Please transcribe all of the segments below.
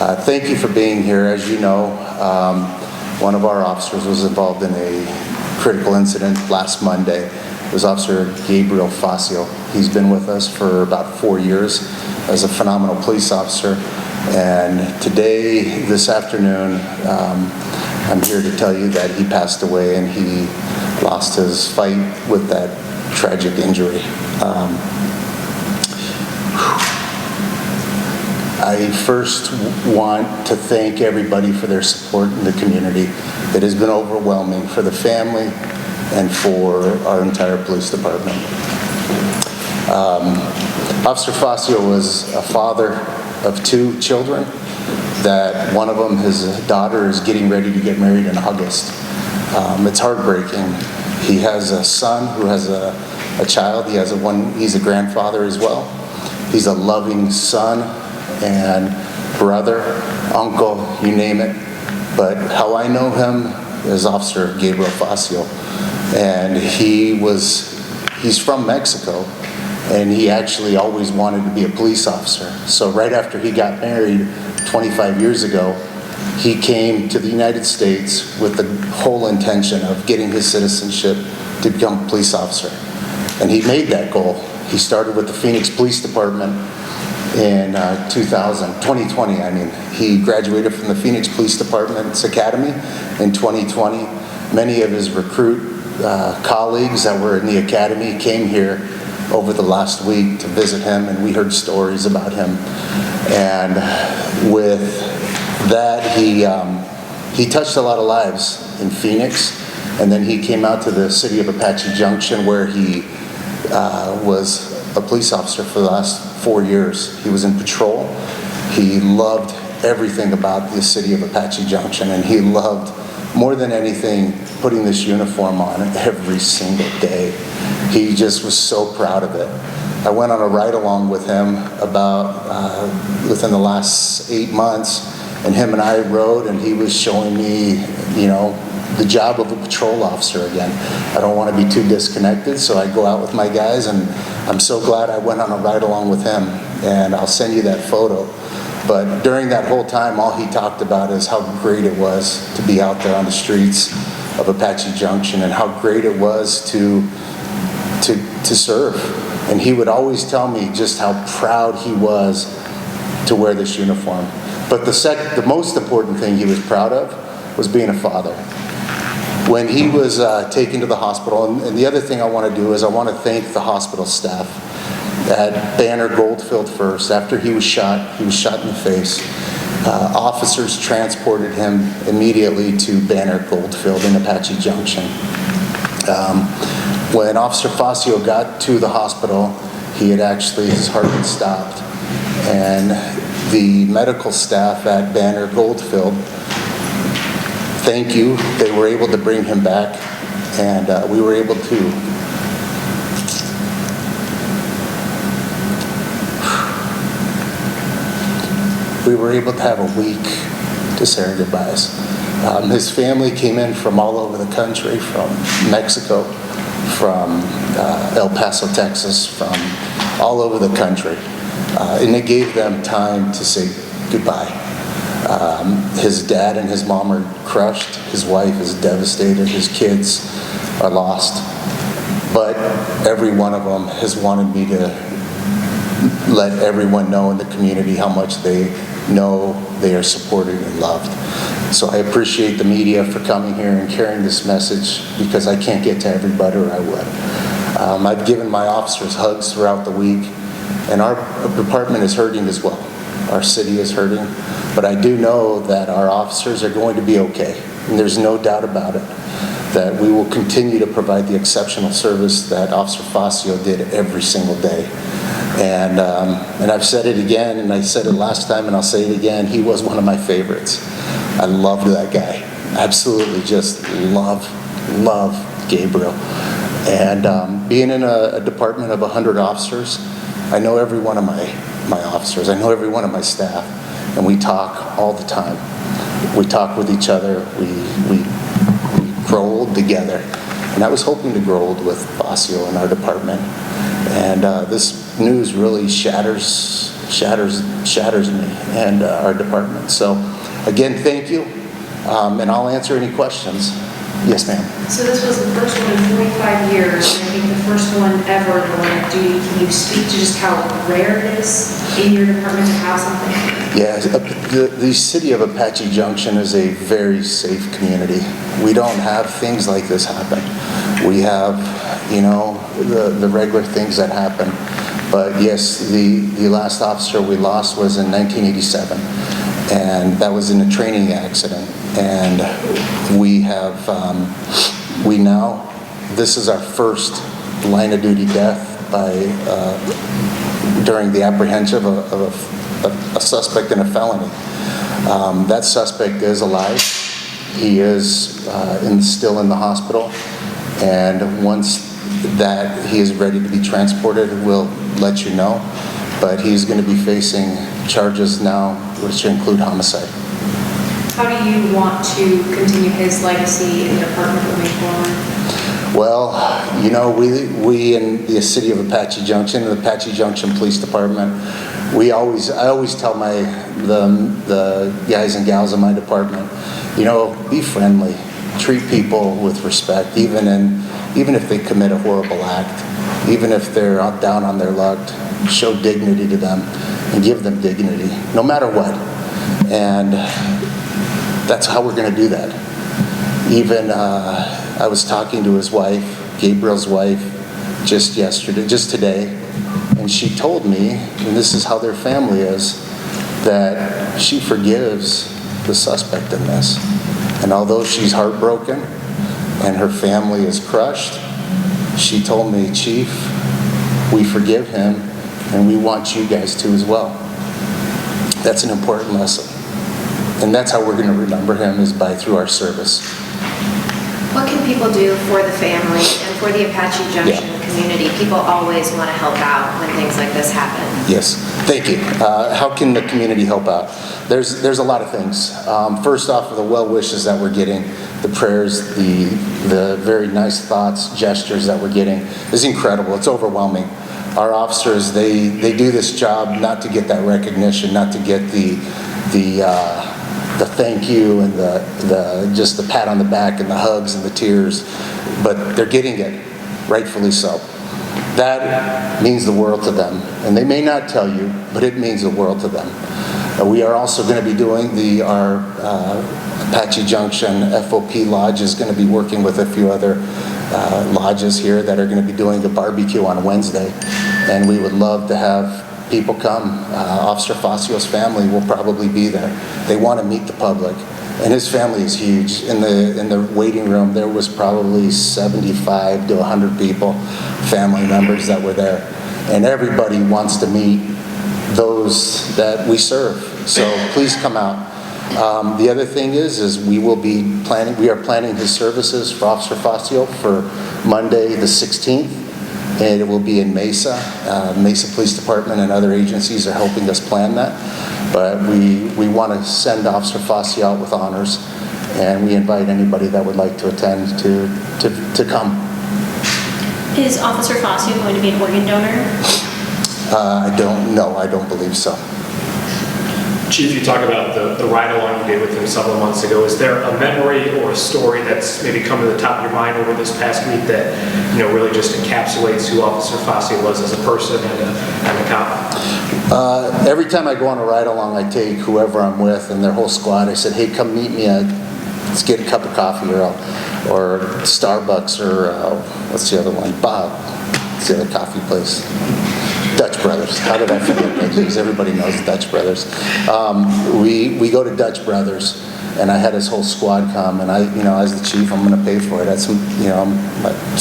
Thank you for being here. As you know, one of our officers was involved in a critical incident last Monday. It was Officer Gabriel Facio. He's been with us for about 4 years as a phenomenal police officer. And today, this afternoon, I'm here to tell you that he passed away and he lost his fight with that tragic injury. I first want to thank everybody for their support in the community. It has been overwhelming for the family and for our entire police department. Officer Facio was a father of 2 children. That one of them, his daughter, is getting ready to get married in August. It's heartbreaking. He has a son who has a child. He's a grandfather as well. He's a loving son and brother, uncle, you name it. But how I know him is Officer Gabriel Facio. And he's from Mexico, and he actually always wanted to be a police officer. So right after he got married 25 years ago, he came to the United States with the whole intention of getting his citizenship to become a police officer. And he made that goal. He started with the Phoenix Police Department in 2020. He graduated from the Phoenix Police Department's Academy in 2020. Many of his recruit colleagues that were in the Academy came here over the last week to visit him, and we heard stories about him. And with that, he touched a lot of lives in Phoenix, and then he came out to the city of Apache Junction, where he was a police officer for the last 4 years. He was in patrol. He loved everything about the city of Apache Junction, and he loved, more than anything, putting this uniform on every single day. He just was so proud of it. I went on a ride-along with him about within the last 8 months, and him and I rode, and he was showing me, the job of a patrol officer again. I don't want to be too disconnected, so I go out with my guys, and I'm so glad I went on a ride-along with him, and I'll send you that photo. But during that whole time, all he talked about is how great it was to be out there on the streets of Apache Junction, and how great it was to serve. And he would always tell me just how proud he was to wear this uniform. But the most important thing he was proud of was being a father. When he was taken to the hospital, and the other thing I want to do is I want to thank the hospital staff at Banner Goldfield first. After he was shot in the face. Officers transported him immediately to Banner Goldfield in Apache Junction. When Officer Facio got to the hospital, his heart had stopped. And the medical staff at Banner Goldfield, thank you, they were able to bring him back, and we were able to have a week to say our goodbyes. His family came in from all over the country, from Mexico, from El Paso, Texas, from all over the country. And it gave them time to say goodbye. His dad and his mom are crushed. His wife is devastated. His kids are lost. But every one of them has wanted me to let everyone know in the community how much they know they are supported and loved. So I appreciate the media for coming here and carrying this message, because I can't get to everybody, or I would. I've given my officers hugs throughout the week, and our department is hurting as well. Our city is hurting, but I do know that our officers are going to be okay, and there's no doubt about it, that we will continue to provide the exceptional service that Officer Facio did every single day. And I've said it again, and I said it last time, and I'll say it again, he was one of my favorites. I loved that guy. Absolutely just love Gabriel. And being in a department of 100 officers, I know every one of my officers. I know every one of my staff. And we talk all the time. We talk with each other. We grow old together. And I was hoping to grow old with Facio in our department. And this news really shatters shatters me and our department. So again, thank you, and I'll answer any questions. Yes, ma'am. So this was the first one in 45 years, and I think the first one ever in the line of duty. Can you speak to just how rare it is in your department to have something? Yeah, the city of Apache Junction is a very safe community. We don't have things like this happen. We have, you know, the regular things that happen. But yes, the last officer we lost was in 1987, and that was in a training accident. And we have, this is our first line of duty death by, during the apprehension of a suspect in a felony. That suspect is alive. He is still in the hospital, and once that he is ready to be transported, we'll let you know. But he's going to be facing charges now, which include homicide. How do you want to continue his legacy in the department moving forward? Well, you know, we in the city of Apache Junction, the Apache Junction Police Department, I always tell the guys and gals in my department, you know, be friendly, treat people with respect, even if they commit a horrible act, even if they're down on their luck, show dignity to them and give them dignity, no matter what. And that's how we're going to do that. Even I was talking to his wife, Gabriel's wife, just today, and she told me, and this is how their family is, that she forgives the suspect in this. And although she's heartbroken and her family is crushed, she told me, Chief, we forgive him and we want you guys to as well. That's an important lesson. And that's how we're going to remember him, is through our service. What can people do for the family and for the Apache Junction community? People always want to help out when things like this happen. Yes, thank you. How can the community help out? There's a lot of things. First off, the well wishes that we're getting, the prayers, the very nice thoughts, gestures that we're getting is incredible. It's overwhelming. Our officers, they do this job not to get that recognition, not to get the thank you and just the pat on the back and the hugs and the tears, but they're getting it, rightfully so. That means the world to them, and they may not tell you, but it means the world to them. We are also going to be doing our Apache Junction FOP Lodge is going to be working with a few other lodges here that are going to be doing the barbecue on Wednesday, and we would love to have people come. Officer Facio's family will probably be there. They want to meet the public, and his family is huge. In the waiting room, there was probably 75 to 100 people, family members that were there, and everybody wants to meet those that we serve. So please come out. The other thing is we are planning his services for Officer Facio for Monday the 16th. And it will be in Mesa. Mesa Police Department and other agencies are helping us plan that. But we want to send Officer Facio out with honors, and we invite anybody that would like to attend to come. Is Officer Facio going to be an organ donor? I don't believe so. Chief, you talk about the ride-along you did with him several months ago. Is there a memory or a story that's maybe come to the top of your mind over this past week that, you know, really just encapsulates who Officer Facio was as a person and a cop? Every time I go on a ride-along, I take whoever I'm with and their whole squad. I said, hey, come meet me let's get a cup of coffee or Starbucks or what's the other one? Bob. What's the other coffee place? Dutch Brothers. How did I forget that? Because everybody knows Dutch Brothers. We go to Dutch Brothers, and I had his whole squad come, and as the chief, I'm going to pay for it. That's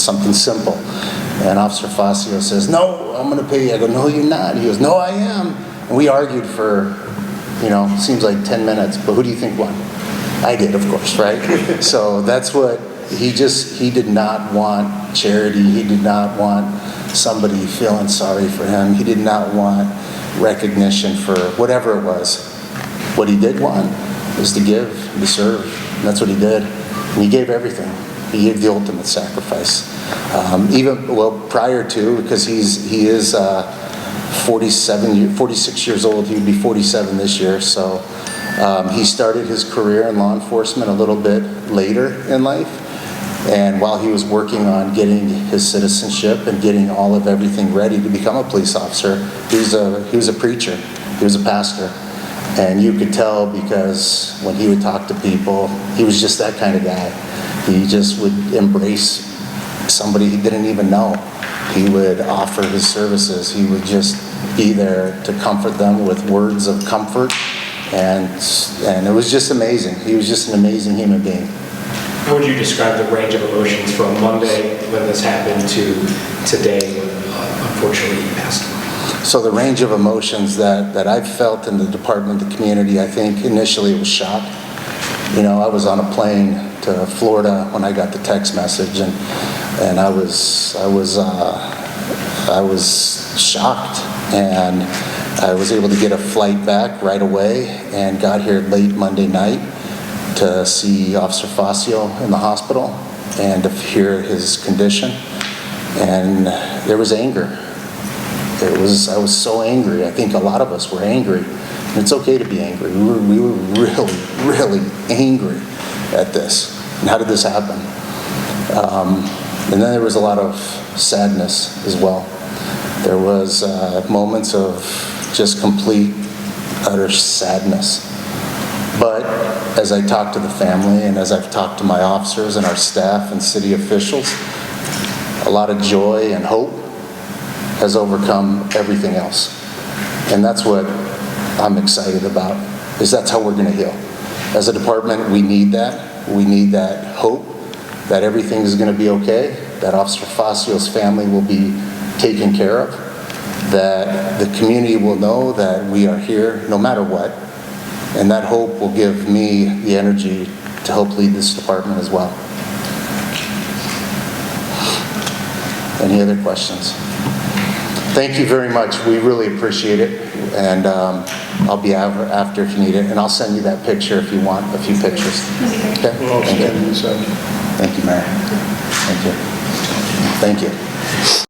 something simple. And Officer Facio says, "No, I'm going to pay you." I go, "No, you're not." He goes, "No, I am." And we argued for, seems like 10 minutes. But who do you think won? I did, of course, right? So that's what he did not want charity. He did not want somebody feeling sorry for him. He did not want recognition for whatever it was. What he did want was to give, to serve. And that's what he did. And he gave everything. He gave the ultimate sacrifice. Prior to, because he is 46 years old. He would be 47 this year. So he started his career in law enforcement a little bit later in life. And while he was working on getting his citizenship and getting all of everything ready to become a police officer, he was a preacher. He was a pastor. And you could tell because when he would talk to people, he was just that kind of guy. He just would embrace somebody he didn't even know. He would offer his services. He would just be there to comfort them with words of comfort. And it was just amazing. He was just an amazing human being. How would you describe the range of emotions from Monday when this happened to today when unfortunately he passed away? So the range of emotions that I've felt in the department, the community, I think initially it was shock. You know, I was on a plane to Florida when I got the text message, and I was shocked, and I was able to get a flight back right away and got here late Monday night to see Officer Facio in the hospital and to hear his condition, and there was anger. I was so angry. I think a lot of us were angry. And it's okay to be angry. We were really, really angry at this. And how did this happen? And then there was a lot of sadness as well. There was moments of just complete, utter sadness. But as I talked to the family and as I've talked to my officers and our staff and city officials, a lot of joy and hope has overcome everything else. And that's what I'm excited about, is that's how we're going to heal. As a department, we need that. We need that hope that everything is going to be okay, that Officer Facio's family will be taken care of, that the community will know that we are here no matter what, and that hope will give me the energy to help lead this department as well. Any other questions? Thank you very much. We really appreciate it, and I'll be after if you need it, and I'll send you that picture if you want a few pictures. Okay? Thank you. Thank you, Mayor. Thank you. Thank you.